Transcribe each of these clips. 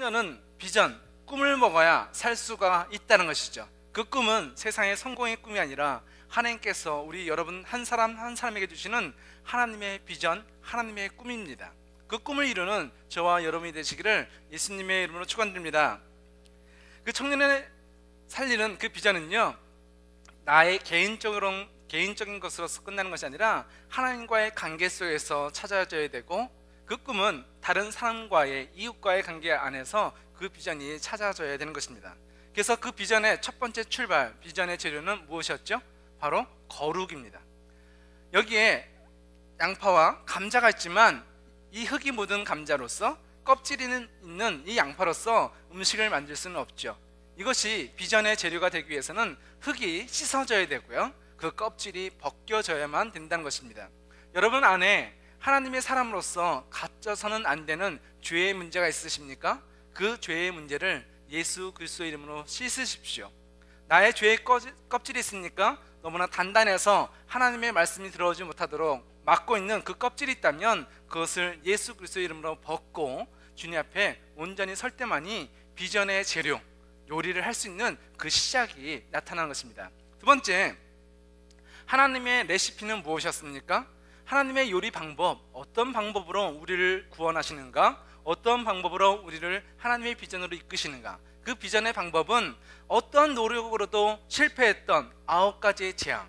청년은 비전, 꿈을 먹어야 살 수가 있다는 것이죠. 그 꿈은 세상의 성공의 꿈이 아니라 하나님께서 우리 여러분 한 사람 한 사람에게 주시는 하나님의 비전, 하나님의 꿈입니다. 그 꿈을 이루는 저와 여러분이 되시기를 예수님의 이름으로 축원드립니다. 그 청년의 살리는 그 비전은요, 나의 개인적인 것으로서 끝나는 것이 아니라 하나님과의 관계 속에서 찾아져야 되고, 그 꿈은 다른 사람과의, 이웃과의 관계 안에서 그 비전이 찾아져야 되는 것입니다. 그래서 그 비전의 첫 번째 출발, 비전의 재료는 무엇이었죠? 바로 거룩입니다. 여기에 양파와 감자가 있지만 이 흙이 묻은 감자로서, 껍질이 있는 이 양파로서 음식을 만들 수는 없죠. 이것이 비전의 재료가 되기 위해서는 흙이 씻어져야 되고요, 그 껍질이 벗겨져야만 된다는 것입니다. 여러분 안에 하나님의 사람으로서 갖춰서는 안 되는 죄의 문제가 있으십니까? 그 죄의 문제를 예수 그리스도의 이름으로 씻으십시오. 나의 죄의 껍질이 있으니까 너무나 단단해서 하나님의 말씀이 들어오지 못하도록 막고 있는 그 껍질이 있다면 그것을 예수 그리스도의 이름으로 벗고 주님 앞에 온전히 설 때만이 비전의 재료, 요리를 할 수 있는 그 시작이 나타나는 것입니다. 두 번째, 하나님의 레시피는 무엇이었습니까? 하나님의 요리 방법, 어떤 방법으로 우리를 구원하시는가? 어떤 방법으로 우리를 하나님의 비전으로 이끄시는가? 그 비전의 방법은 어떤 노력으로도 실패했던 9가지의 재앙,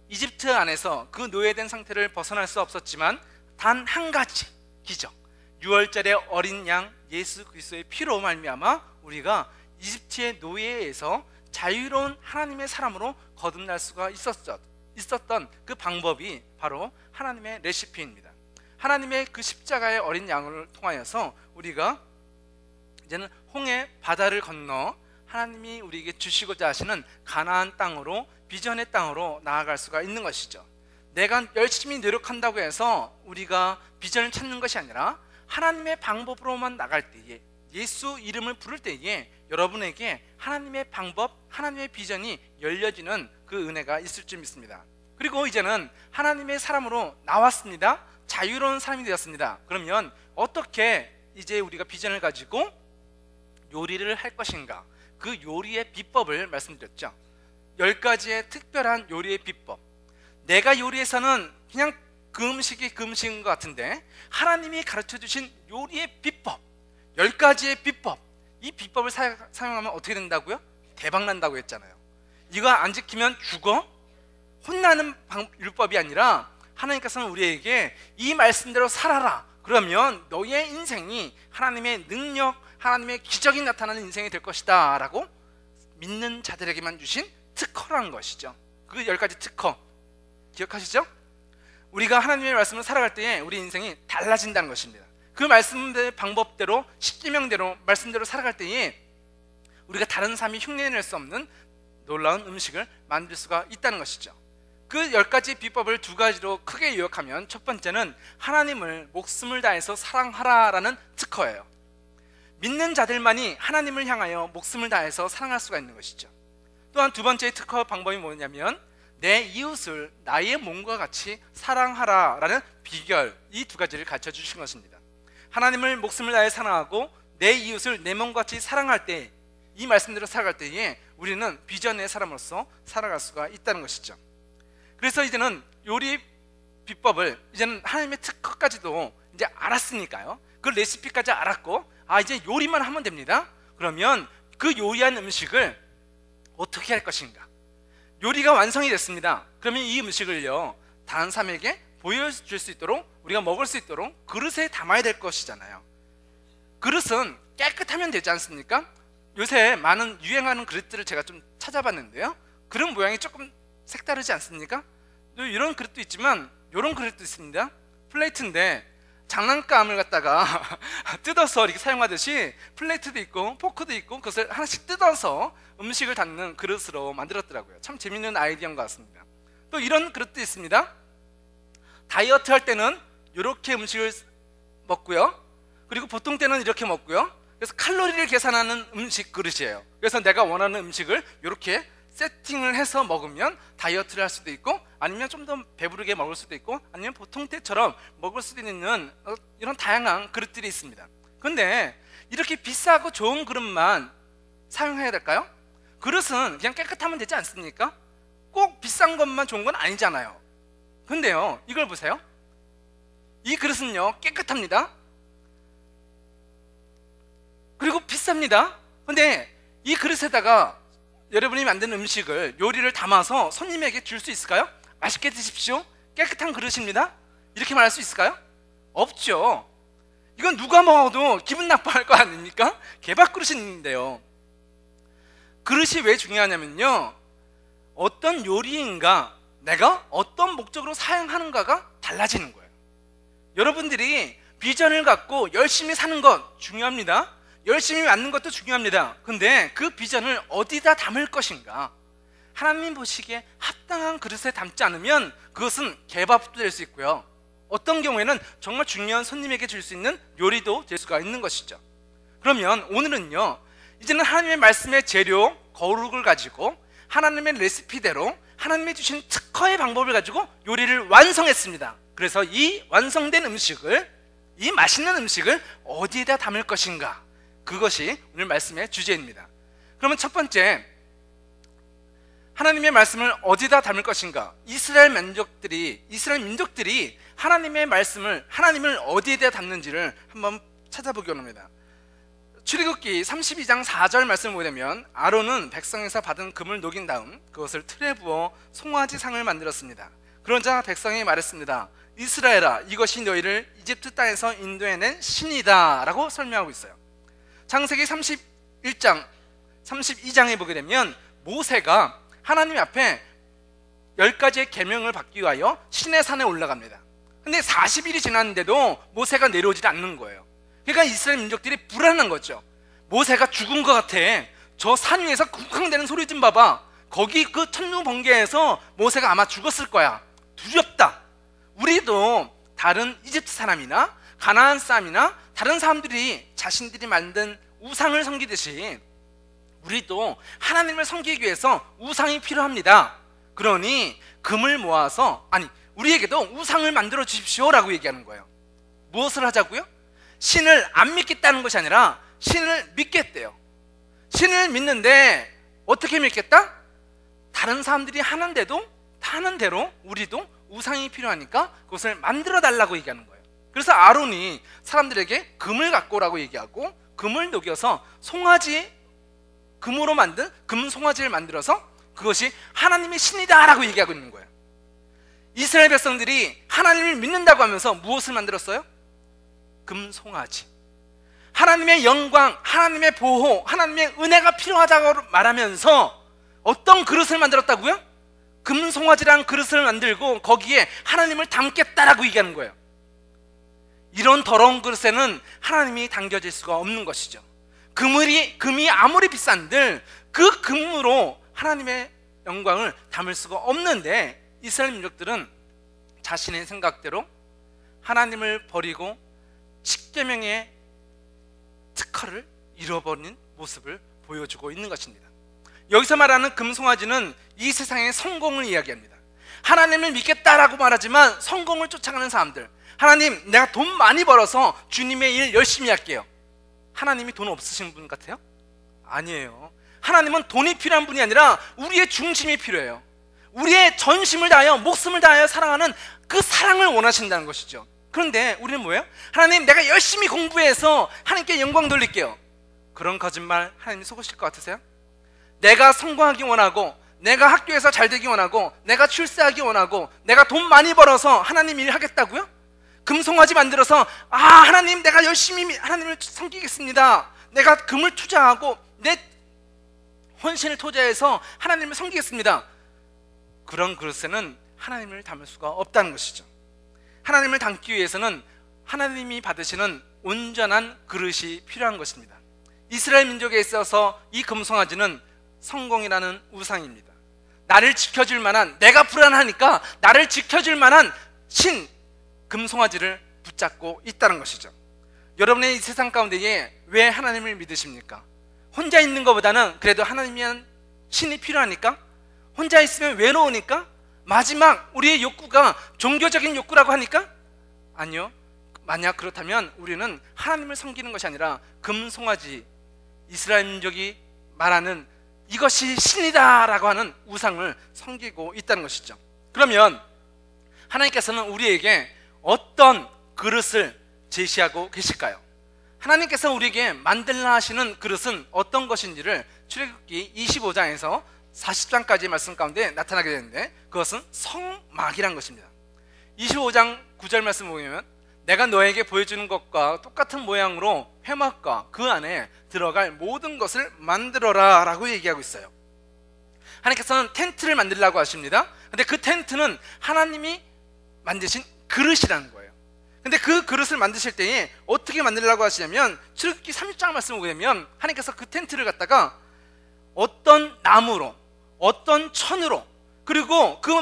이집트 안에서 그 노예된 상태를 벗어날 수 없었지만 단 한 가지 기적, 6월절의 어린 양 예수 그리스도의 피로 말미암아 우리가 이집트의 노예에서 자유로운 하나님의 사람으로 거듭날 수가 있었던 그 방법이 바로 하나님의 레시피입니다. 하나님의 그 십자가의 어린 양을 통하여서 우리가 이제는 홍해 바다를 건너 하나님이 우리에게 주시고자 하시는 가나안 땅으로, 비전의 땅으로 나아갈 수가 있는 것이죠. 내가 열심히 노력한다고 해서 우리가 비전을 찾는 것이 아니라 하나님의 방법으로만 나갈 때에, 예수 이름을 부를 때에 여러분에게 하나님의 방법, 하나님의 비전이 열려지는 그 은혜가 있을 줄 믿습니다. 그리고 이제는 하나님의 사람으로 나왔습니다. 자유로운 사람이 되었습니다. 그러면 어떻게 이제 우리가 비전을 가지고 요리를 할 것인가? 그 요리의 비법을 말씀드렸죠. 10가지의 특별한 요리의 비법. 내가 요리해서는 그냥 그 음식이 그 음식인 것 같은데 하나님이 가르쳐 주신 요리의 비법, 10가지의 비법, 이 비법을 사용하면 어떻게 된다고요? 대박 난다고 했잖아요. 이거 안 지키면 죽어? 혼나는 율법이 아니라 하나님께서는 우리에게 이 말씀대로 살아라, 그러면 너의 인생이 하나님의 능력, 하나님의 기적이 나타나는 인생이 될 것이다 라고 믿는 자들에게만 주신 특허라는 것이죠. 그 10가지 특허 기억하시죠? 우리가 하나님의 말씀을 살아갈 때에 우리 인생이 달라진다는 것입니다. 그 말씀의 방법대로, 십계명대로, 말씀대로 살아갈 때에 우리가 다른 삶이 흉내낼 수 없는 놀라운 음식을 만들 수가 있다는 것이죠. 그 10가지 비법을 2가지로 크게 요약하면, 첫 번째는 하나님을 목숨을 다해서 사랑하라라는 특허예요. 믿는 자들만이 하나님을 향하여 목숨을 다해서 사랑할 수가 있는 것이죠. 또한 두 번째의 특허 방법이 뭐냐면 내 이웃을 나의 몸과 같이 사랑하라라는 비결, 이 2가지를 가르쳐 주신 것입니다. 하나님을 목숨을 다해 사랑하고 내 이웃을 내 몸과 같이 사랑할 때, 이 말씀대로 살아갈 때에 우리는 비전의 사람으로서 살아갈 수가 있다는 것이죠. 그래서 이제는 요리 비법을, 이제는 하나님의 특허까지도 이제 알았으니까요, 그 레시피까지 알았고, 이제 요리만 하면 됩니다. 그러면 그 요리한 음식을 어떻게 할 것인가? 요리가 완성이 됐습니다. 그러면 이 음식을요, 다른 사람에게 보여줄 수 있도록, 우리가 먹을 수 있도록 그릇에 담아야 될 것이잖아요. 그릇은 깨끗하면 되지 않습니까? 요새 많은 유행하는 그릇들을 제가 좀 찾아봤는데요, 그릇 모양이 조금 색다르지 않습니까? 이런 그릇도 있지만 이런 그릇도 있습니다. 플레이트인데 장난감을 갖다가 뜯어서 이렇게 사용하듯이 플레이트도 있고 포크도 있고 그것을 하나씩 뜯어서 음식을 담는 그릇으로 만들었더라고요. 참 재밌는 아이디어인 것 같습니다. 또 이런 그릇도 있습니다. 다이어트 할 때는 이렇게 음식을 먹고요, 그리고 보통 때는 이렇게 먹고요. 그래서 칼로리를 계산하는 음식 그릇이에요. 그래서 내가 원하는 음식을 이렇게 세팅을 해서 먹으면 다이어트를 할 수도 있고, 아니면 좀 더 배부르게 먹을 수도 있고, 아니면 보통 때처럼 먹을 수도 있는 이런 다양한 그릇들이 있습니다. 그런데 이렇게 비싸고 좋은 그릇만 사용해야 될까요? 그릇은 그냥 깨끗하면 되지 않습니까? 꼭 비싼 것만 좋은 건 아니잖아요. 근데요, 이걸 보세요. 이 그릇은요, 깨끗합니다. 그리고 비쌉니다. 근데 이 그릇에다가 여러분이 만든 음식을, 요리를 담아서 손님에게 줄 수 있을까요? 맛있게 드십시오, 깨끗한 그릇입니다, 이렇게 말할 수 있을까요? 없죠. 이건 누가 먹어도 기분 나빠할 거 아닙니까? 개밥 그릇인데요. 그릇이 왜 중요하냐면요, 어떤 요리인가, 내가 어떤 목적으로 사용하는가가 달라지는 거예요. 여러분들이 비전을 갖고 열심히 사는 것 중요합니다. 열심히 맞는 것도 중요합니다. 근데 그 비전을 어디다 담을 것인가, 하나님 보시기에 합당한 그릇에 담지 않으면 그것은 개밥도 될 수 있고요, 어떤 경우에는 정말 중요한 손님에게 줄 수 있는 요리도 될 수가 있는 것이죠. 그러면 오늘은요, 이제는 하나님의 말씀의 재료, 거룩을 가지고 하나님의 레시피대로 하나님이 주신 특허의 방법을 가지고 요리를 완성했습니다. 그래서 이 완성된 음식을, 이 맛있는 음식을 어디에다 담을 것인가, 그것이 오늘 말씀의 주제입니다. 그러면 첫 번째, 하나님의 말씀을 어디다 담을 것인가, 이스라엘 민족들이 하나님의 말씀을, 하나님을 어디에다 담는지를 한번 찾아보기 원합니다. 출애굽기 32장 4절 말씀을 보게 되면, 아론은 백성에서 받은 금을 녹인 다음 그것을 틀에 부어 송아지 상을 만들었습니다. 그러자 백성이 말했습니다. 이스라엘아, 이것이 너희를 이집트 땅에서 인도해낸 신이다 라고 설명하고 있어요. 창세기 31장 32장에 보게 되면, 모세가 하나님 앞에 10가지의 계명을 받기 위하여 시내 산에 올라갑니다. 근데 40일이 지났는데도 모세가 내려오지 않는 거예요. 그러니까 이스라엘 민족들이 불안한 거죠. 모세가 죽은 것 같아, 저 산 위에서 쿵쾅대는 소리 좀 봐봐, 거기 그 천둥 번개에서 모세가 아마 죽었을 거야, 두렵다. 우리도 다른 이집트 사람이나 가나안 사람이나 다른 사람들이 자신들이 만든 우상을 섬기듯이 우리도 하나님을 섬기기 위해서 우상이 필요합니다. 그러니 금을 모아서, 아니, 우리에게도 우상을 만들어 주십시오 라고 얘기하는 거예요. 무엇을 하자고요? 신을 안 믿겠다는 것이 아니라 신을 믿겠대요. 신을 믿는데 어떻게 믿겠다? 다른 사람들이 하는데도, 하는 대로 우리도 우상이 필요하니까 그것을 만들어 달라고 얘기하는 거예요. 그래서 아론이 사람들에게 금을 갖고 오라고 얘기하고, 금을 녹여서 송아지, 금으로 만든 금 송아지를 만들어서 그것이 하나님의 신이다 라고 얘기하고 있는 거예요. 이스라엘 백성들이 하나님을 믿는다고 하면서 무엇을 만들었어요? 금 송아지. 하나님의 영광, 하나님의 보호, 하나님의 은혜가 필요하다고 말하면서 어떤 그릇을 만들었다고요? 금 송아지라는 그릇을 만들고 거기에 하나님을 담겠다라고 얘기하는 거예요. 이런 더러운 그릇에는 하나님이 담겨질 수가 없는 것이죠. 금이 아무리 비싼들 그 금으로 하나님의 영광을 담을 수가 없는데, 이스라엘 민족들은 자신의 생각대로 하나님을 버리고 십계명의 특허를 잃어버린 모습을 보여주고 있는 것입니다. 여기서 말하는 금송아지는 이 세상의 성공을 이야기합니다. 하나님을 믿겠다라고 말하지만 성공을 쫓아가는 사람들, 하나님, 내가 돈 많이 벌어서 주님의 일 열심히 할게요. 하나님이 돈 없으신 분 같아요? 아니에요. 하나님은 돈이 필요한 분이 아니라 우리의 중심이 필요해요. 우리의 전심을 다하여 목숨을 다하여 사랑하는 그 사랑을 원하신다는 것이죠. 그런데 우리는 뭐예요? 하나님, 내가 열심히 공부해서 하나님께 영광 돌릴게요. 그런 거짓말 하나님이 속으실 것 같으세요? 내가 성공하기 원하고, 내가 학교에서 잘 되기 원하고, 내가 출세하기 원하고, 내가 돈 많이 벌어서 하나님 일 하겠다고요? 금송아지 만들어서, 아, 하나님, 내가 열심히 하나님을 섬기겠습니다, 내가 금을 투자하고 내 헌신을 투자해서 하나님을 섬기겠습니다. 그런 그릇에는 하나님을 담을 수가 없다는 것이죠. 하나님을 담기 위해서는 하나님이 받으시는 온전한 그릇이 필요한 것입니다. 이스라엘 민족에 있어서 이 금송아지는 성공이라는 우상입니다. 나를 지켜줄 만한, 내가 불안하니까 나를 지켜줄 만한 신, 금송아지를 붙잡고 있다는 것이죠. 여러분의 이 세상 가운데에 왜 하나님을 믿으십니까? 혼자 있는 것보다는 그래도 하나님이란 신이 필요하니까? 혼자 있으면 외로우니까? 마지막 우리의 욕구가 종교적인 욕구라고 하니까? 아니요. 만약 그렇다면 우리는 하나님을 섬기는 것이 아니라 금송아지, 이스라엘 민족이 말하는 이것이 신이다 라고 하는 우상을 섬기고 있다는 것이죠. 그러면 하나님께서는 우리에게 어떤 그릇을 제시하고 계실까요? 하나님께서 우리에게 만들라 하시는 그릇은 어떤 것인지를 출애굽기 25장에서 40장까지의 말씀 가운데 나타나게 되는데, 그것은 성막이란 것입니다. 25장 9절 말씀 보면 내가 너에게 보여주는 것과 똑같은 모양으로 회막과 그 안에 들어갈 모든 것을 만들어라 라고 얘기하고 있어요. 하나님께서는 텐트를 만들라고 하십니다. 근데 그 텐트는 하나님이 만드신 그릇이라는 거예요. 근데 그 그릇을 만드실 때에 어떻게 만들라고 하시냐면, 출애굽기 30장 말씀을 보게 되면 하나님께서 그 텐트를 갖다가 어떤 나무로, 어떤 천으로, 그리고 그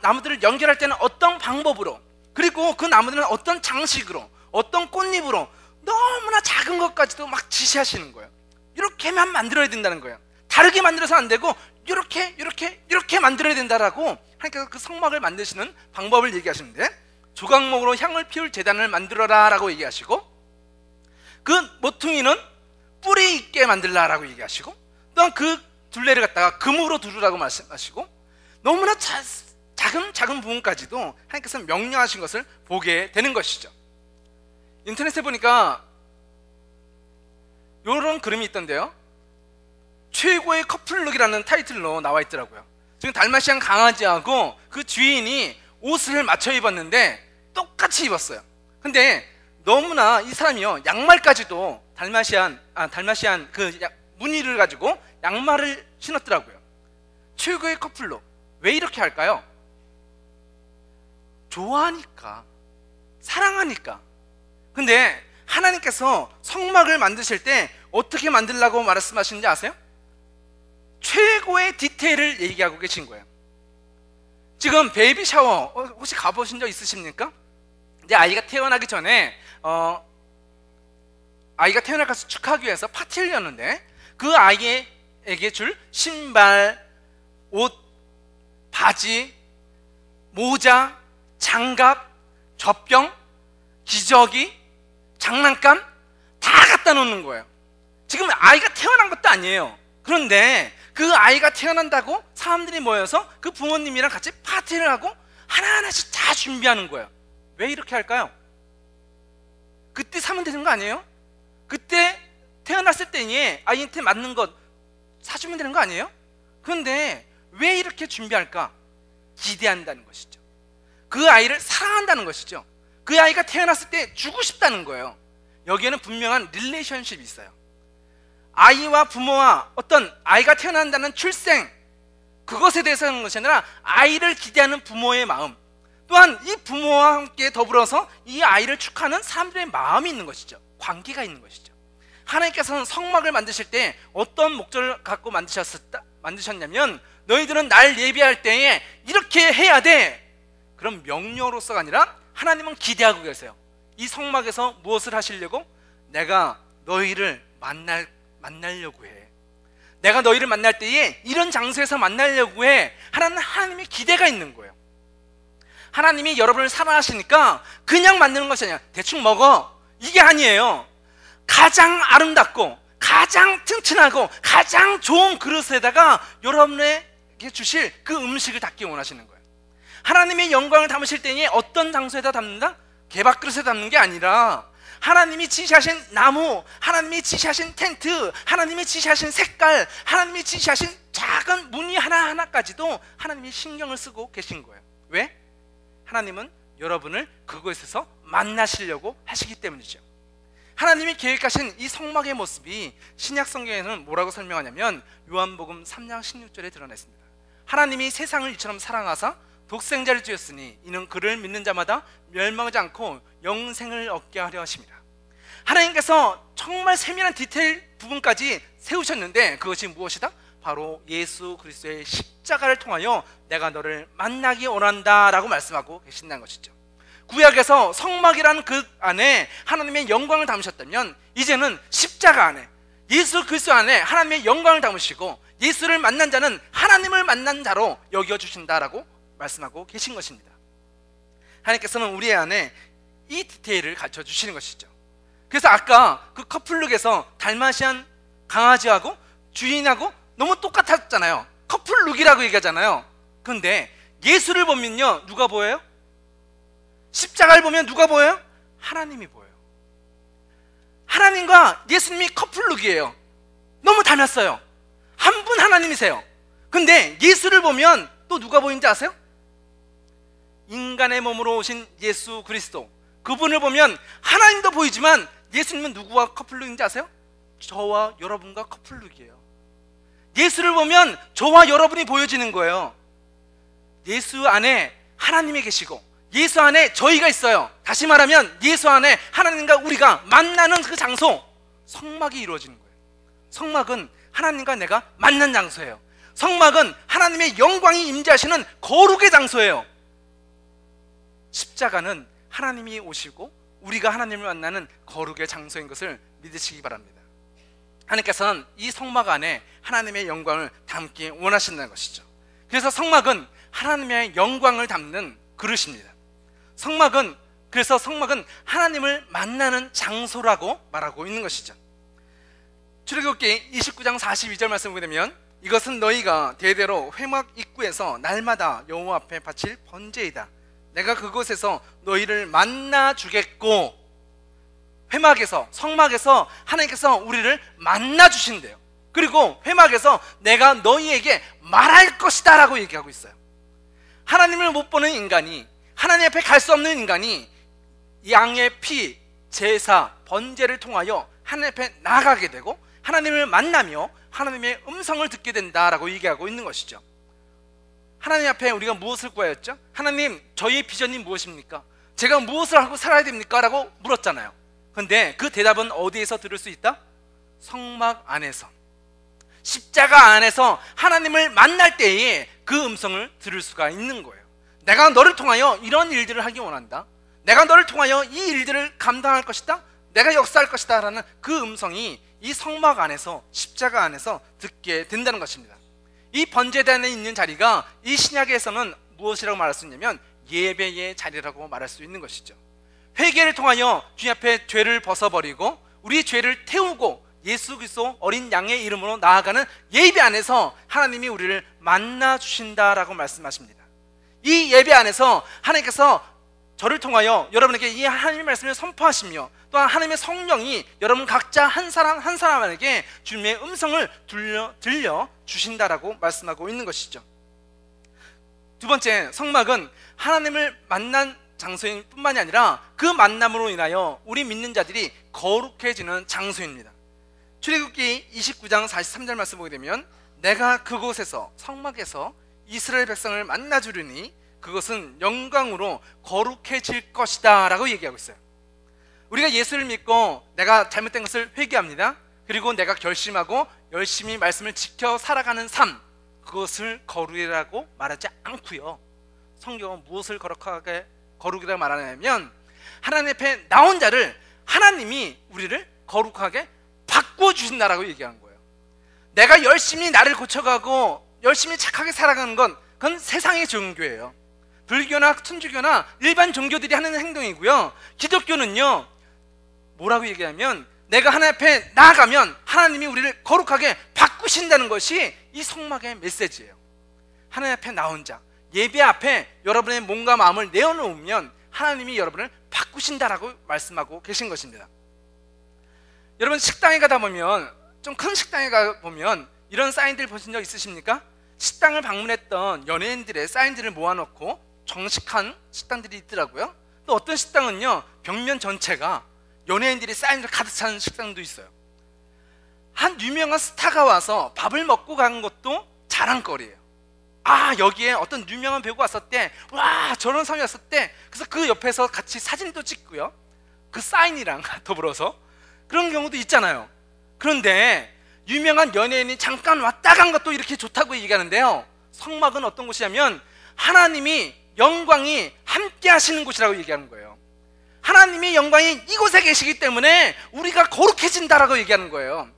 나무들을 연결할 때는 어떤 방법으로, 그리고 그 나무들은 어떤 장식으로, 어떤 꽃잎으로, 너무나 작은 것까지도 막 지시하시는 거예요. 이렇게만 만들어야 된다는 거예요. 다르게 만들어서 안 되고 이렇게 만들어야 된다라고 하나님께서 그 성막을 만드시는 방법을 얘기하시는데, 조각목으로 향을 피울 제단을 만들어라 라고 얘기하시고, 그 모퉁이는 뿔이 있게 만들라라고 얘기하시고, 또한 그 둘레를 갖다가 금으로 두르라고 말씀하시고, 너무나 작은 부분까지도 하나님께서 명령하신 것을 보게 되는 것이죠. 인터넷에 보니까 이런 그림이 있던데요, 최고의 커플룩이라는 타이틀로 나와 있더라고요. 지금 달마시안 강아지하고 그 주인이 옷을 맞춰 입었는데 똑같이 입었어요. 근데 너무나 이 사람이요, 양말까지도 달마시안 그 무늬를 가지고 양말을 신었더라고요. 최고의 커플룩. 왜 이렇게 할까요? 좋아하니까, 사랑하니까. 근데 하나님께서 성막을 만드실 때 어떻게 만들라고 말씀하시는지 아세요? 최고의 디테일을 얘기하고 계신 거예요. 지금 베이비 샤워 혹시 가보신 적 있으십니까? 이제 아이가 태어나기 전에 아이가 태어날 것을 축하하기 위해서 파티를 열었는데, 그 아이에게 줄 신발, 옷, 바지, 모자, 장갑, 젖병, 기저귀, 장난감 다 갖다 놓는 거예요. 지금 아이가 태어난 것도 아니에요. 그런데 그 아이가 태어난다고 사람들이 모여서 그 부모님이랑 같이 파티를 하고 하나하나씩 다 준비하는 거예요. 왜 이렇게 할까요? 그때 사면 되는 거 아니에요? 그때 태어났을 때에 아이한테 맞는 것 사주면 되는 거 아니에요? 그런데 왜 이렇게 준비할까? 기대한다는 것이죠. 그 아이를 사랑한다는 것이죠. 그 아이가 태어났을 때 주고 싶다는 거예요. 여기에는 분명한 릴레이션십이 있어요. 아이와 부모와 어떤 아이가 태어난다는 출생, 그것에 대해서 하는 것이 아니라 아이를 기대하는 부모의 마음, 또한 이 부모와 함께 더불어서 이 아이를 축하하는 사람들의 마음이 있는 것이죠. 관계가 있는 것이죠. 하나님께서는 성막을 만드실 때 어떤 목적을 갖고 만드셨냐면, 너희들은 날 예배할 때에 이렇게 해야 돼, 그런 명령으로서가 아니라 하나님은 기대하고 계세요. 이 성막에서 무엇을 하시려고? 내가 너희를 만나려고 해. 내가 너희를 만날 때에 이런 장소에서 만나려고 해. 하나님의 기대가 있는 거예요. 하나님이 여러분을 사랑하시니까 그냥 만드는 것이 아니라 대충 먹어, 이게 아니에요. 가장 아름답고 가장 튼튼하고 가장 좋은 그릇에다가 여러분에게 주실 그 음식을 담기 원하시는 거예요. 하나님의 영광을 담으실 때에 어떤 장소에다 담는다? 개밥그릇에 담는 게 아니라 하나님이 지시하신 나무, 하나님이 지시하신 텐트, 하나님이 지시하신 색깔, 하나님이 지시하신 작은 무늬 하나하나까지도 하나님이 신경을 쓰고 계신 거예요. 왜? 하나님은 여러분을 그곳에서 만나시려고 하시기 때문이죠. 하나님이 계획하신 이 성막의 모습이 신약 성경에는 뭐라고 설명하냐면, 요한복음 3장 16절에 드러나 있습니다. 하나님이 세상을 이처럼 사랑하사 독생자를 주셨으니 이는 그를 믿는 자마다 멸망하지 않고 영생을 얻게 하려 하심이라. 하나님께서 정말 세밀한 디테일 부분까지 세우셨는데, 그것이 무엇이다? 바로 예수 그리스도의 십자가를 통하여 내가 너를 만나기 원한다 라고 말씀하고 계신다는 것이죠. 구약에서 성막이라는 그 안에 하나님의 영광을 담으셨다면, 이제는 십자가 안에, 예수 그리스도 안에 하나님의 영광을 담으시고 예수를 만난 자는 하나님을 만난 자로 여겨주신다라고 말씀하고 계신 것입니다. 하나님께서는 우리 안에 이 디테일을 가르쳐 주시는 것이죠. 그래서 아까 그 커플룩에서 달마시안 강아지하고 주인하고 너무 똑같았잖아요. 커플룩이라고 얘기하잖아요. 그런데 예수를 보면요, 누가 보여요? 십자가를 보면 누가 보여요? 하나님이 보여요. 하나님과 예수님이 커플룩이에요. 너무 닮았어요. 한 분 하나님이세요. 근데 예수를 보면 또 누가 보이는지 아세요? 인간의 몸으로 오신 예수 그리스도, 그분을 보면 하나님도 보이지만 예수님은 누구와 커플룩인지 아세요? 저와 여러분과 커플룩이에요. 예수를 보면 저와 여러분이 보여지는 거예요. 예수 안에 하나님이 계시고 예수 안에 저희가 있어요. 다시 말하면 예수 안에 하나님과 우리가 만나는 그 장소, 성막이 이루어지는 거예요. 성막은 하나님과 내가 만난 장소예요. 성막은 하나님의 영광이 임재하시는 거룩의 장소예요. 십자가는 하나님이 오시고 우리가 하나님을 만나는 거룩의 장소인 것을 믿으시기 바랍니다. 하나님께서는 이 성막 안에 하나님의 영광을 담기 원하신다는 것이죠. 그래서 성막은 하나님의 영광을 담는 그릇입니다. 그래서 성막은 하나님을 만나는 장소라고 말하고 있는 것이죠. 출애굽기 29장 42절 말씀을 보게 되면, 이것은 너희가 대대로 회막 입구에서 날마다 여호와 앞에 바칠 번제이다. 내가 그곳에서 너희를 만나 주겠고, 회막에서, 성막에서 하나님께서 우리를 만나 주신대요. 그리고 회막에서 내가 너희에게 말할 것이다 라고 얘기하고 있어요. 하나님을 못 보는 인간이, 하나님 앞에 갈 수 없는 인간이 양의 피, 제사, 번제를 통하여 하나님 앞에 나아가게 되고 하나님을 만나며 하나님의 음성을 듣게 된다라고 얘기하고 있는 것이죠. 하나님 앞에 우리가 무엇을 구하였죠? 하나님, 저희의 비전이 무엇입니까? 제가 무엇을 하고 살아야 됩니까? 라고 물었잖아요. 그런데 그 대답은 어디에서 들을 수 있다? 성막 안에서, 십자가 안에서 하나님을 만날 때에 그 음성을 들을 수가 있는 거예요. 내가 너를 통하여 이런 일들을 하기 원한다, 내가 너를 통하여 이 일들을 감당할 것이다, 내가 역사할 것이다 라는 그 음성이 이 성막 안에서, 십자가 안에서 듣게 된다는 것입니다. 이 번제단에 있는 자리가 이 신약에서는 무엇이라고 말할 수 있냐면 예배의 자리라고 말할 수 있는 것이죠. 회개를 통하여 주님 앞에 죄를 벗어버리고 우리 죄를 태우고 예수 그리스도 어린 양의 이름으로 나아가는 예배 안에서 하나님이 우리를 만나 주신다라고 말씀하십니다. 이 예배 안에서 하나님께서 저를 통하여 여러분에게 이 하나님의 말씀을 선포하시며 또한 하나님의 성령이 여러분 각자 한 사람 한 사람에게 주님의 음성을 들려 주신다라고 말씀하고 있는 것이죠. 두 번째, 성막은 하나님을 만난 장소인 뿐만이 아니라 그 만남으로 인하여 우리 믿는 자들이 거룩해지는 장소입니다. 출애굽기 29장 43절 말씀 보게 되면, 내가 그곳에서, 성막에서 이스라엘 백성을 만나 주리니 그것은 영광으로 거룩해질 것이다 라고 얘기하고 있어요. 우리가 예수를 믿고 내가 잘못된 것을 회개합니다. 그리고 내가 결심하고 열심히 말씀을 지켜 살아가는 삶, 그것을 거룩이라고 말하지 않고요. 성경은 무엇을 거룩이라고 말하냐면 하나님 앞에 나온 자를 하나님이 우리를 거룩하게 바꿔주신다라고 얘기하는 거예요. 내가 열심히 나를 고쳐가고 열심히 착하게 살아가는 건 그건 세상의 종교예요. 불교나 천주교나 일반 종교들이 하는 행동이고요. 기독교는요, 뭐라고 얘기하면 내가 하나님 앞에 나아가면 하나님이 우리를 거룩하게 바꾸신다는 것이 이 성막의 메시지예요. 하나님 앞에 나온 자, 예배 앞에 여러분의 몸과 마음을 내어놓으면 하나님이 여러분을 바꾸신다라고 말씀하고 계신 것입니다. 여러분, 식당에 가다 보면, 좀 큰 식당에 가 보면 이런 사인들 보신 적 있으십니까? 식당을 방문했던 연예인들의 사인들을 모아놓고 정식한 식당들이 있더라고요. 또 어떤 식당은요, 벽면 전체가 연예인들이 사인을 가득 찬 식당도 있어요. 한 유명한 스타가 와서 밥을 먹고 간 것도 자랑거리예요. 아, 여기에 어떤 유명한 배우가 왔었대, 와, 저런 사람이 왔었대. 그래서 그 옆에서 같이 사진도 찍고요, 그 사인이랑 더불어서 그런 경우도 있잖아요. 그런데 유명한 연예인이 잠깐 왔다 간 것도 이렇게 좋다고 얘기하는데요, 성막은 어떤 곳이냐면 하나님이 영광이 함께 하시는 곳이라고 얘기하는 거예요. 하나님이 영광이 이곳에 계시기 때문에 우리가 거룩해진다라고 얘기하는 거예요.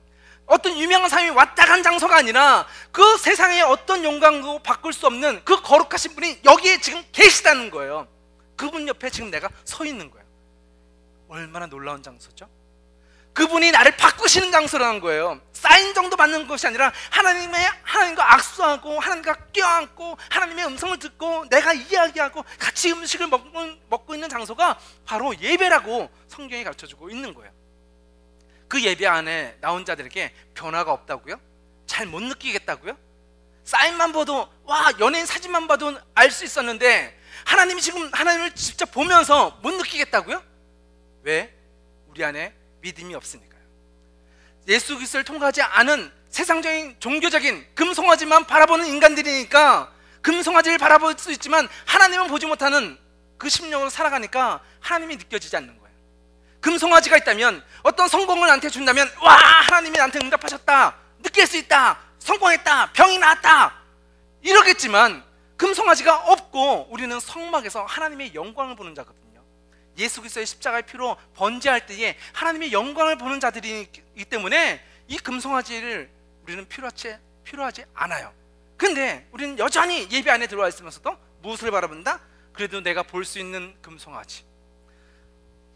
어떤 유명한 사람이 왔다 간 장소가 아니라 그 세상의 어떤 영광도 바꿀 수 없는 그 거룩하신 분이 여기에 지금 계시다는 거예요. 그분 옆에 지금 내가 서 있는 거예요. 얼마나 놀라운 장소죠? 그분이 나를 바꾸시는 장소라는 거예요. 사인 정도 받는 것이 아니라 하나님과 악수하고 하나님과 껴안고 하나님의 음성을 듣고 내가 이야기하고 같이 음식을 먹고 있는 장소가 바로 예배라고 성경이 가르쳐주고 있는 거예요. 그 예배 안에 나온 자들에게 변화가 없다고요? 잘 못 느끼겠다고요? 사인만 봐도, 와, 연예인 사진만 봐도 알 수 있었는데 하나님이 지금 하나님을 직접 보면서 못 느끼겠다고요? 왜? 우리 안에 믿음이 없으니까요. 예수 그리스도를 통과하지 않은 세상적인 종교적인 금송아지만 바라보는 인간들이니까 금송아지를 바라볼 수 있지만 하나님은 보지 못하는 그 심령으로 살아가니까 하나님이 느껴지지 않는 거예요. 금송아지가 있다면, 어떤 성공을 나한테 준다면, 와, 하나님이 나한테 응답하셨다, 느낄 수 있다, 성공했다, 병이 나았다 이러겠지만 금송아지가 없고 우리는 성막에서 하나님의 영광을 보는 자거든요. 예수 그리스도의 십자가의 피로 번제할 때에 하나님의 영광을 보는 자들이기 때문에 이 금송아지를 우리는 필요하지 않아요. 근데 우리는 여전히 예배 안에 들어와 있으면서도 무엇을 바라본다? 그래도 내가 볼 수 있는 금송아지,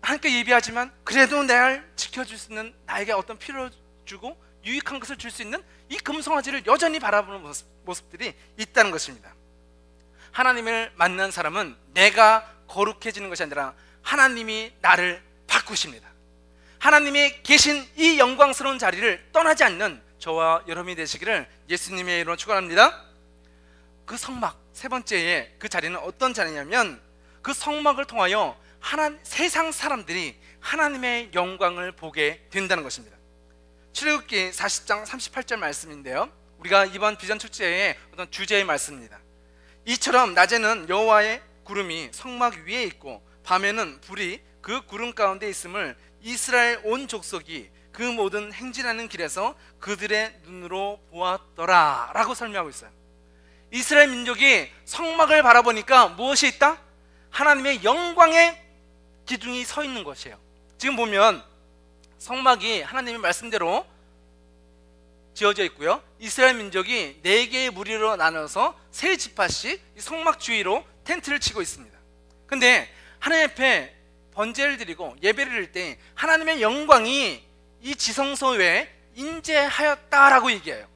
하나님께 예배하지만 그래도 나를 지켜줄 수 있는, 나에게 어떤 필요를 주고 유익한 것을 줄 수 있는 이 금송아지를 여전히 바라보는 모습들이 있다는 것입니다. 하나님을 만난 사람은 내가 거룩해지는 것이 아니라 하나님이 나를 바꾸십니다. 하나님이 계신 이 영광스러운 자리를 떠나지 않는 저와 여러분이 되시기를 예수님의 이름으로 축원합니다. 그 성막, 세 번째의 그 자리는 어떤 자리냐면, 그 성막을 통하여 세상 사람들이 하나님의 영광을 보게 된다는 것입니다. 출애굽기 40장 38절 말씀인데요, 우리가 이번 비전 축제의 어떤 주제의 말씀입니다. 이처럼 낮에는 여호와의 구름이 성막 위에 있고 밤에는 불이 그 구름 가운데 있음을 이스라엘 온 족속이 그 모든 행진하는 길에서 그들의 눈으로 보았더라 라고 설명하고 있어요. 이스라엘 민족이 성막을 바라보니까 무엇이 있다? 하나님의 영광의 기둥이 서 있는 것이에요. 지금 보면 성막이 하나님의 말씀대로 지어져 있고요, 이스라엘 민족이 4개의 무리로 나눠서 3지파씩 성막 주위로 텐트를 치고 있습니다. 근데 하나님 앞에 번제를 드리고 예배를 드릴 때 하나님의 영광이 이 지성소에 임재하였다라고 얘기해요.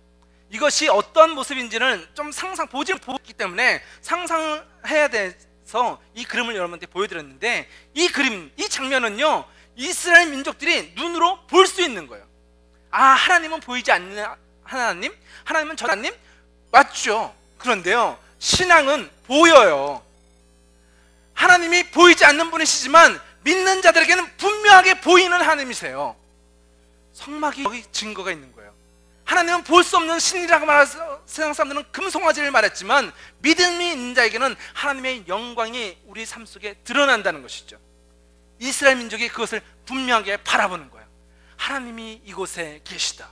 이것이 어떤 모습인지는 좀 보지 못했기 때문에 상상해야 돼서 이 그림을 여러분한테 보여드렸는데, 이 그림, 이 장면은요, 이스라엘 민족들이 눈으로 볼 수 있는 거예요. 아, 하나님은 보이지 않는 하나님? 하나님은 저 하나님? 맞죠. 그런데요, 신앙은 보여요. 하나님이 보이지 않는 분이시지만 믿는 자들에게는 분명하게 보이는 하나님이세요. 성막이 여기 증거가 있는 거예요. 하나님은 볼 수 없는 신이라고 말해서 세상 사람들은 금송아지를 말했지만, 믿음이 있는 자에게는 하나님의 영광이 우리 삶 속에 드러난다는 것이죠. 이스라엘 민족이 그것을 분명하게 바라보는 거예요. 하나님이 이곳에 계시다,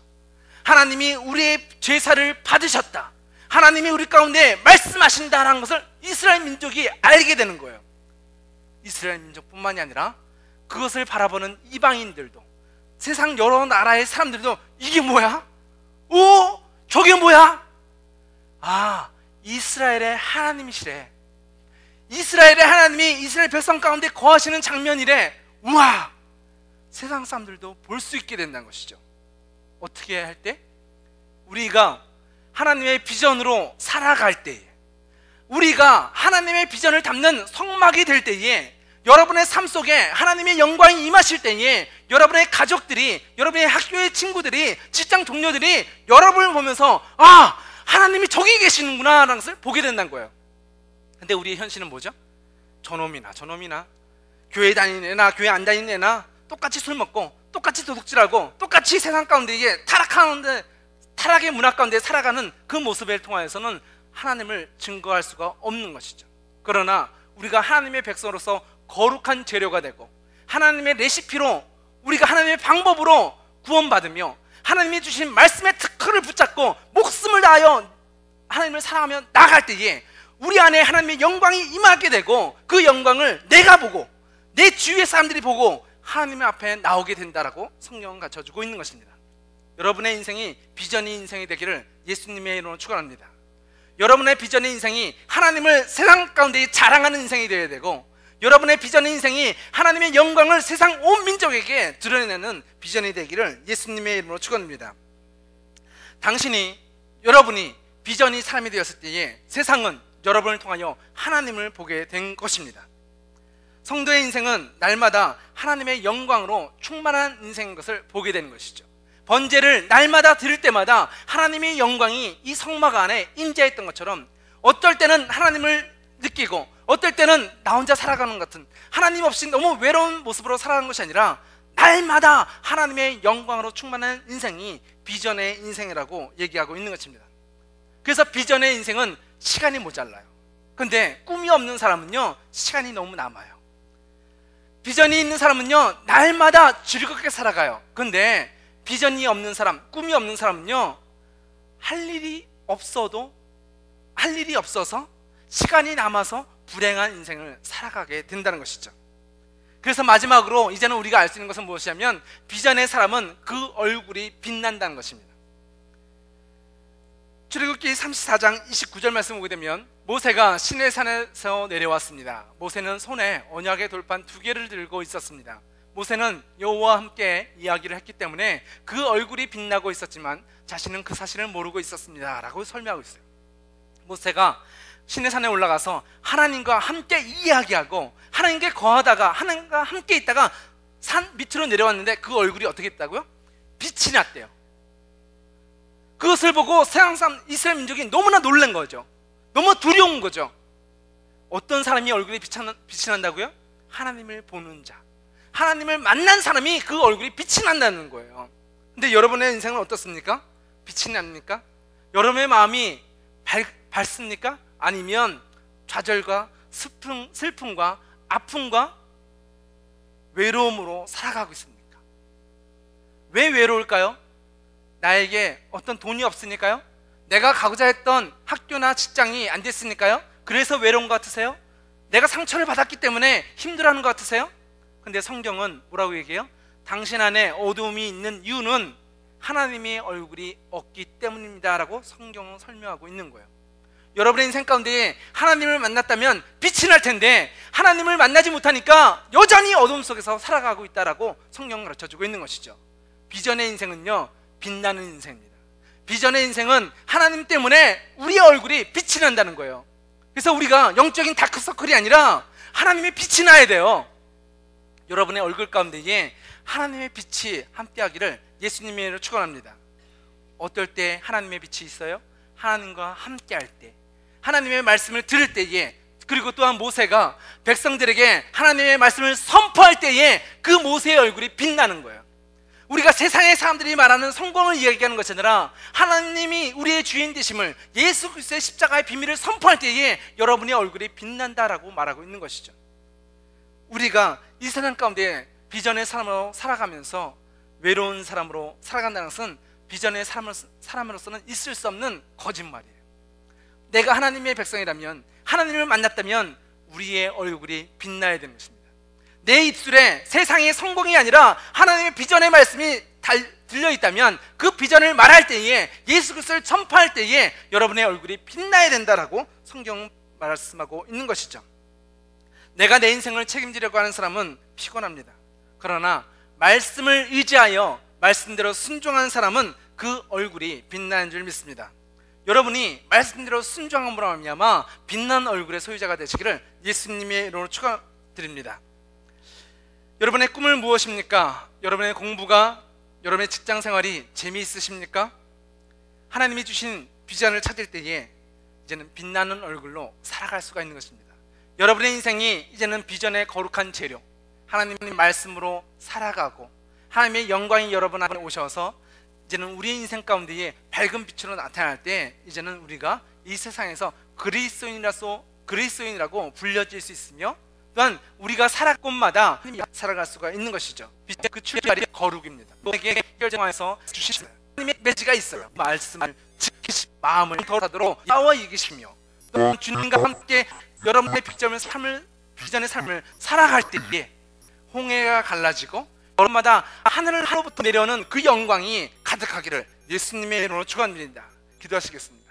하나님이 우리의 제사를 받으셨다, 하나님이 우리 가운데 말씀하신다라는 것을 이스라엘 민족이 알게 되는 거예요. 이스라엘 민족뿐만이 아니라 그것을 바라보는 이방인들도, 세상 여러 나라의 사람들도 이게 뭐야? 오, 저게 뭐야? 아, 이스라엘의 하나님이시래. 이스라엘의 하나님이 이스라엘 백성 가운데 거하시는 장면이래. 우와! 세상 사람들도 볼 수 있게 된다는 것이죠. 어떻게 할 때? 우리가 하나님의 비전으로 살아갈 때에, 우리가 하나님의 비전을 담는 성막이 될 때에, 여러분의 삶 속에 하나님의 영광이 임하실 때에 여러분의 가족들이, 여러분의 학교의 친구들이, 직장 동료들이 여러분을 보면서 아, 하나님이 저기 계시는구나 라는 것을 보게 된다는 거예요. 근데 우리의 현실은 뭐죠? 저놈이나 교회 다니는 애나 교회 안 다니는 애나 똑같이 술 먹고 똑같이 도둑질하고 똑같이 세상 가운데 이게 타락의 문화 가운데 살아가는 그 모습을 통하여서는 하나님을 증거할 수가 없는 것이죠. 그러나 우리가 하나님의 백성으로서 거룩한 재료가 되고 하나님의 레시피로, 우리가 하나님의 방법으로 구원받으며 하나님이 주신 말씀의 특허를 붙잡고 목숨을 다하여 하나님을 사랑하며 나아갈 때에 우리 안에 하나님의 영광이 임하게 되고, 그 영광을 내가 보고 내 주위의 사람들이 보고 하나님 앞에 나오게 된다라고 성경은 가르쳐주고 있는 것입니다. 여러분의 인생이 비전의 인생이 되기를 예수님의 이름으로 축원합니다. 여러분의 비전의 인생이 하나님을 세상 가운데 자랑하는 인생이 되어야 되고, 여러분의 비전의 인생이 하나님의 영광을 세상 온 민족에게 드러내는 비전이 되기를 예수님의 이름으로 축원합니다. 여러분이 비전이 사람이 되었을 때에 세상은 여러분을 통하여 하나님을 보게 된 것입니다. 성도의 인생은 날마다 하나님의 영광으로 충만한 인생인 것을 보게 되는 것이죠. 번제를 날마다 드릴 때마다 하나님의 영광이 이 성막 안에 임재했던 것처럼 어떨 때는 하나님을 느끼고 어떨 때는 나 혼자 살아가는 것 같은, 하나님 없이 너무 외로운 모습으로 살아가는 것이 아니라 날마다 하나님의 영광으로 충만한 인생이 비전의 인생이라고 얘기하고 있는 것입니다. 그래서 비전의 인생은 시간이 모자라요. 근데 꿈이 없는 사람은요, 시간이 너무 남아요. 비전이 있는 사람은요, 날마다 즐겁게 살아가요. 근데 비전이 없는 사람, 꿈이 없는 사람은요, 할 일이 없어서 시간이 남아서 불행한 인생을 살아가게 된다는 것이죠. 그래서 마지막으로 이제는 우리가 알 수 있는 것은 무엇이냐면, 비전의 사람은 그 얼굴이 빛난다는 것입니다. 출애굽기 34장 29절 말씀 보게 되면, 모세가 시내산에서 내려왔습니다. 모세는 손에 언약의 돌판 2개를 들고 있었습니다. 모세는 여호와와 함께 이야기를 했기 때문에 그 얼굴이 빛나고 있었지만 자신은 그 사실을 모르고 있었습니다 라고 설명하고 있어요. 모세가 시내산에 올라가서 하나님과 함께 이야기하고 하나님께 거하다가 하나님과 함께 있다가 산 밑으로 내려왔는데 그 얼굴이 어떻게 했다고요? 빛이 났대요. 그것을 보고 세상 사람 이스라엘 민족이 너무나 놀란 거죠. 너무 두려운 거죠. 어떤 사람이 얼굴이 빛이 난다고요? 하나님을 보는 자, 하나님을 만난 사람이 그 얼굴이 빛이 난다는 거예요. 근데 여러분의 인생은 어떻습니까? 빛이 납니까? 여러분의 마음이 밝습니까? 아니면 좌절과 슬픔과 아픔과 외로움으로 살아가고 있습니까? 왜 외로울까요? 나에게 어떤 돈이 없으니까요? 내가 가고자 했던 학교나 직장이 안 됐으니까요? 그래서 외로운 것 같으세요? 내가 상처를 받았기 때문에 힘들어하는 것 같으세요? 근데 성경은 뭐라고 얘기해요? 당신 안에 어두움이 있는 이유는 하나님의 얼굴이 없기 때문입니다 라고 성경은 설명하고 있는 거예요. 여러분의 인생 가운데 하나님을 만났다면 빛이 날 텐데 하나님을 만나지 못하니까 여전히 어둠 속에서 살아가고 있다라고 성경은 가르쳐주고 있는 것이죠. 비전의 인생은요, 빛나는 인생입니다. 비전의 인생은 하나님 때문에 우리의 얼굴이 빛이 난다는 거예요. 그래서 우리가 영적인 다크서클이 아니라 하나님의 빛이 나야 돼요. 여러분의 얼굴 가운데에 하나님의 빛이 함께하기를 예수님의 이름으로 축원합니다. 어떨 때 하나님의 빛이 있어요? 하나님과 함께할 때, 하나님의 말씀을 들을 때에, 그리고 또한 모세가 백성들에게 하나님의 말씀을 선포할 때에 그 모세의 얼굴이 빛나는 거예요. 우리가 세상의 사람들이 말하는 성공을 이야기하는 것이 아니라 하나님이 우리의 주인 되심을, 예수 그리스도의 십자가의 비밀을 선포할 때에 여러분의 얼굴이 빛난다라고 말하고 있는 것이죠. 우리가 이 세상 가운데 비전의 사람으로 살아가면서 외로운 사람으로 살아간다는 것은 비전의 사람으로서는 있을 수 없는 거짓말이에요. 내가 하나님의 백성이라면, 하나님을 만났다면 우리의 얼굴이 빛나야 되는 것입니다. 내 입술에 세상의 성공이 아니라 하나님의 비전의 말씀이 들려있다면 그 비전을 말할 때에, 예수 그리스도를 전파할 때에 여러분의 얼굴이 빛나야 된다라고 성경은 말씀하고 있는 것이죠. 내가 내 인생을 책임지려고 하는 사람은 피곤합니다. 그러나 말씀을 의지하여 말씀대로 순종하는 사람은 그 얼굴이 빛나는 줄 믿습니다. 여러분이 말씀대로 순종함으로 말미암아 빛난 얼굴의 소유자가 되시기를 예수님의 이름으로 축원드립니다. 여러분의 꿈은 무엇입니까? 여러분의 공부가, 여러분의 직장 생활이 재미있으십니까? 하나님이 주신 비전을 찾을 때에 이제는 빛나는 얼굴로 살아갈 수가 있는 것입니다. 여러분의 인생이 이제는 비전의 거룩한 재료, 하나님의 말씀으로 살아가고 하나님의 영광이 여러분 앞에 오셔서 이제는 우리의 인생 가운데에 밝은 빛으로 나타날 때 이제는 우리가 이 세상에서 그리스도인이라고 불려질 수 있으며, 또한 우리가 살아갈 곳마다 살아갈 수가 있는 것이죠. 빛의 그 출발이 거룩입니다. 너에게 결정하여서 주시는 하나님의 메시지가 있어요. 말씀을 지키시, 마음을 더하도록 야와 이기시며, 또 주님과 함께 여러분의 비전의 삶을 살아갈 때에 홍해가 갈라지고 여름마다 하늘로부터 내려오는 그 영광이 가득하기를 예수님의 이름으로 축원드립니다. 기도하시겠습니다.